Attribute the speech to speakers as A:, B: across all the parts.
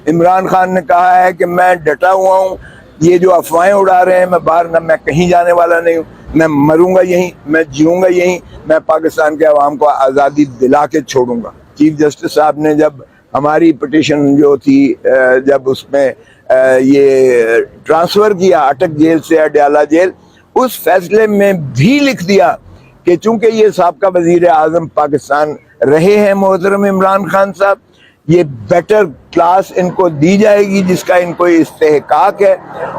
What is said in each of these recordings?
A: عمران خان نے کہا ہے کہ میں ڈٹا ہوا ہوں، یہ جو افواہیں اڑا رہے ہیں میں باہر نہ، میں کہیں جانے والا نہیں ہوں، میں مروں گا یہیں، میں جیوں گا یہیں، میں پاکستان کے عوام کو آزادی دلا کے چھوڑوں گا۔ چیف جسٹس صاحب نے جب ہماری پٹیشن جو تھی، جب اس میں یہ ٹرانسفر کیا اٹک جیل سے اڈیالہ جیل، اس فیصلے میں بھی لکھ دیا کہ چونکہ یہ سابقہ وزیر اعظم پاکستان رہے ہیں محترم عمران خان صاحب، یہ بیٹر کلاس ان کو دی جائے گی جس کا ان کو استحقاق ہے،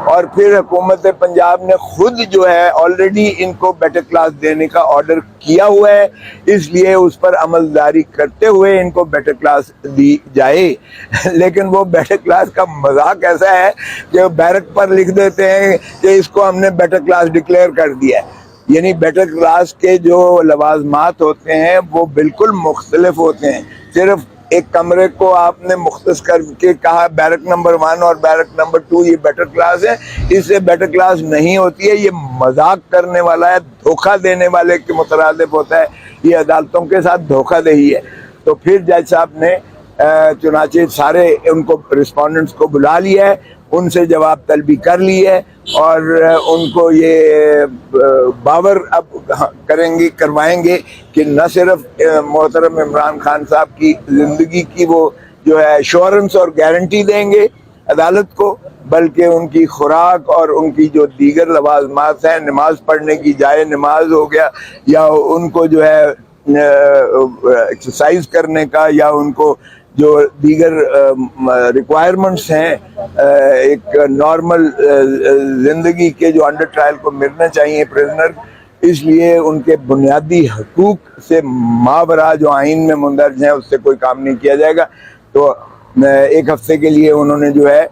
A: اور پھر حکومت پنجاب نے خود جو ہے آلریڈی ان کو بیٹر کلاس دینے کا آرڈر کیا ہوا ہے، اس لیے اس پر عمل داری کرتے ہوئے ان کو بیٹر کلاس دی جائے۔ لیکن وہ بیٹر کلاس کا مذاق ایسا ہے کہ بیرک پر لکھ دیتے ہیں کہ اس کو ہم نے بیٹر کلاس ڈکلیئر کر دیا ہے۔ یعنی بیٹر کلاس کے جو لوازمات ہوتے ہیں وہ بالکل مختلف ہوتے ہیں۔ صرف ایک کمرے کو آپ نے مختص کر کے کہا بیرک نمبر 1 اور بیرک نمبر 2 یہ بیٹر کلاس ہے، اس سے بیٹر کلاس نہیں ہوتی ہے۔ یہ مذاق کرنے والا ہے، دھوکہ دینے والے کے مترادف ہوتا ہے، یہ عدالتوں کے ساتھ دھوکہ دہی ہے۔ تو پھر جج صاحب نے چنانچہ سارے ان کو رسپونڈنٹس کو بلا لیا ہے، ان سے جواب طلبی کر لی ہے، اور ان کو یہ باور اب کروائیں گے کہ نہ صرف محترم عمران خان صاحب کی زندگی کی وہ جو ہے ایشورنس اور گارنٹی دیں گے عدالت کو، بلکہ ان کی خوراک اور ان کی جو دیگر لوازمات ہیں، نماز پڑھنے کی جائے نماز ہو گیا، یا ان کو جو ہے ایکسرسائز کرنے کا، یا ان کو جو دیگر ریکوائرمنٹس ہیں ایک نارمل زندگی کے جو انڈر ٹرائل کو ملنا چاہیے پریزنر، اس لیے ان کے بنیادی حقوق سے ماورا جو آئین میں مندرج ہیں اس سے کوئی کام نہیں کیا جائے گا۔ تو ایک ہفتے کے لیے انہوں نے جو ہے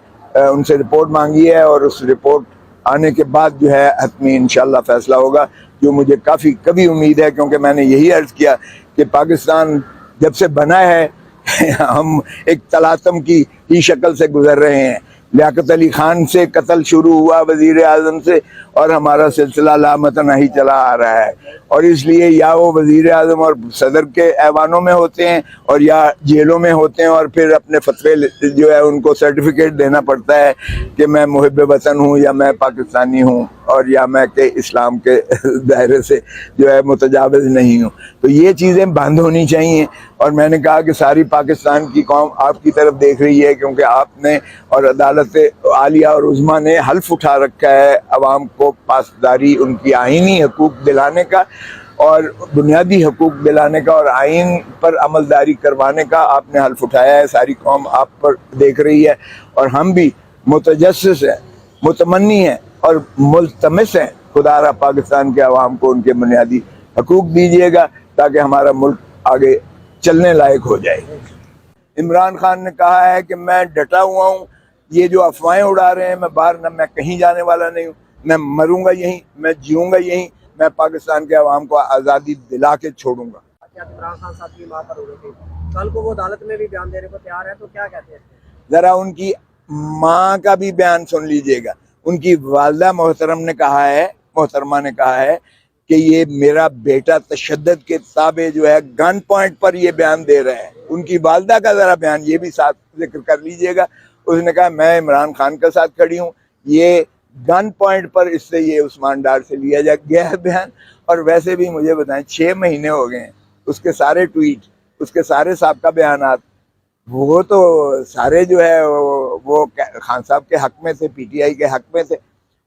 A: ان سے رپورٹ مانگی ہے، اور اس رپورٹ آنے کے بعد جو ہے حتمی انشاءاللہ فیصلہ ہوگا، جو مجھے کبھی امید ہے، کیونکہ میں نے یہی عرض کیا کہ پاکستان جب سے بنا ہے ہم ایک تلاطم کی ہی شکل سے گزر رہے ہیں۔ لیاقت علی خان سے قتل شروع ہوا وزیر اعظم سے، اور ہمارا سلسلہ لامتناہی ہی چلا آ رہا ہے، اور اس لیے یا وہ وزیر اعظم اور صدر کے ایوانوں میں ہوتے ہیں، اور یا جیلوں میں ہوتے ہیں، اور پھر اپنے فتوے جو ہے ان کو سرٹیفکیٹ دینا پڑتا ہے کہ میں محب وطن ہوں، یا میں پاکستانی ہوں، اور یا میں کہ اسلام کے دائرے سے جو ہے متجاوز نہیں ہوں۔ تو یہ چیزیں بند ہونی چاہیے، اور میں نے کہا کہ ساری پاکستان کی قوم آپ کی طرف دیکھ رہی ہے، کیونکہ آپ نے اور عدالت عالیہ اور عظمیٰ نے حلف اٹھا رکھا ہے عوام کو پاسداری، ان کی آئینی حقوق دلانے کا اور بنیادی حقوق دلانے کا اور آئین پر عمل داری کروانے کا آپ نے حلف اٹھایا ہے۔ ساری قوم آپ پر دیکھ رہی ہے، اور ہم بھی متجسس ہیں، متمنی ہیں اور ملتمس ہیں، خدا را پاکستان کے عوام کو ان کے بنیادی حقوق دیجیے گا تاکہ ہمارا ملک آگے چلنے لائق ہو جائے۔ عمران خان نے کہا ہے کہ میں ڈٹا ہوا ہوں، یہ جو افواہیں اڑا رہے ہیں میں باہر نہ، میں کہیں جانے والا نہیں ہوں، میں مروں گا یہیں، میں جیوں گا یہیں، میں پاکستان کے عوام کو آزادی دلا کے چھوڑوں گا۔
B: عمران خان صاحب کی ماں پر ہو رہی تھی، کل کو وہ عدالت میں بھی بیان دینے کو تیار ہے، تو کیا کہتے ہیں؟
A: ذرا ان کی ماں کا بھی بیان سن لیجئے گا۔ ان کی والدہ محترمہ نے کہا ہے کہ یہ میرا بیٹا تشدد کے تابع جو ہے گن پوائنٹ پر یہ بیان دے رہا ہے۔ ان کی والدہ کا ذرا بیان یہ بھی ساتھ ذکر کر لیجئے گا۔ اس نے کہا میں عمران خان کے ساتھ کھڑی ہوں، یہ گن پوائنٹ پر اس سے یہ عثمان ڈار سے لیا جا گیا ہے بیان۔ اور ویسے بھی مجھے بتائیں 6 مہینے ہو گئے ہیں، اس کے سارے ٹویٹ، اس کے سارے سابقہ بیانات، وہ تو سارے جو ہے وہ خان صاحب کے حق میں تھے، پی ٹی آئی کے حق میں تھے،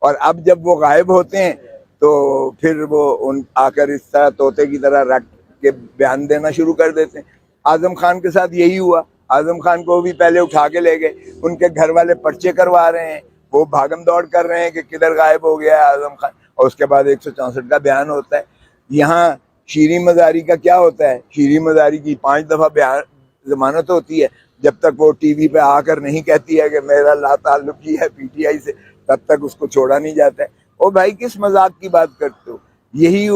A: اور اب جب وہ غائب ہوتے ہیں تو پھر وہ آ کر اس طرح طوطے کی طرح رٹ کے بیان دینا شروع کر دیتے ہیں۔ اعظم خان کے ساتھ یہی ہوا، اعظم خان کو بھی پہلے اٹھا کے لے گئے، ان کے گھر والے پرچے کروا رہے ہیں، وہ بھاگم دوڑ کر رہے ہیں کہ کدھر غائب ہو گیا ہے اعظم خان، اور اس کے بعد 164 کا بیان ہوتا ہے۔ یہاں شیریں مزاری کا کیا ہوتا ہے؟ شیریں مزاری کی 5 دفعہ ضمانت ہوتی ہے، جب تک وہ ٹی وی پہ آ کر نہیں کہتی ہے کہ میرا لا تعلق ہی ہے پی ٹی آئی سے، تب تک اس کو چھوڑا نہیں جاتا ہے۔ او بھائی کس مذاق کی بات کرتے ہو؟ یہی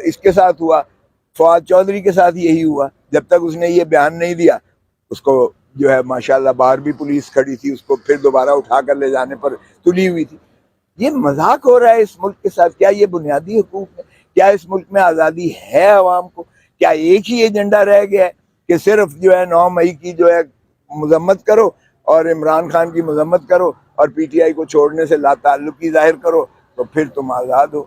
A: اس کے ساتھ ہوا، فواد چودھری کے ساتھ یہی ہوا، جب تک اس نے یہ بیان نہیں دیا اس کو جو ہے ماشاءاللہ باہر بھی پولیس کھڑی تھی، اس کو پھر دوبارہ اٹھا کر لے جانے پر تلی ہوئی تھی۔ یہ مذاق ہو رہا ہے اس ملک کے ساتھ۔ کیا یہ بنیادی حقوق ہے؟ کیا اس ملک میں آزادی ہے عوام کو؟ کیا ایک ہی ایجنڈا رہ گیا ہے کہ صرف جو ہے 9 مئی کی جو ہے مذمت کرو اور عمران خان کی مذمت کرو اور پی ٹی آئی کو چھوڑنے سے لا تعلقی ظاہر کرو تو پھر تم آزاد ہو۔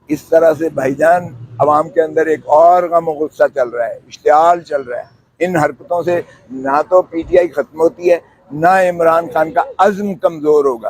A: اس طرح سے بھائی جان عوام کے اندر ایک اور غم و غصہ چل رہا ہے، اشتعال چل رہا ہے۔ ان حرکتوں سے نہ تو پی ٹی آئی ختم ہوتی ہے، نہ عمران خان کا عزم کمزور ہوگا۔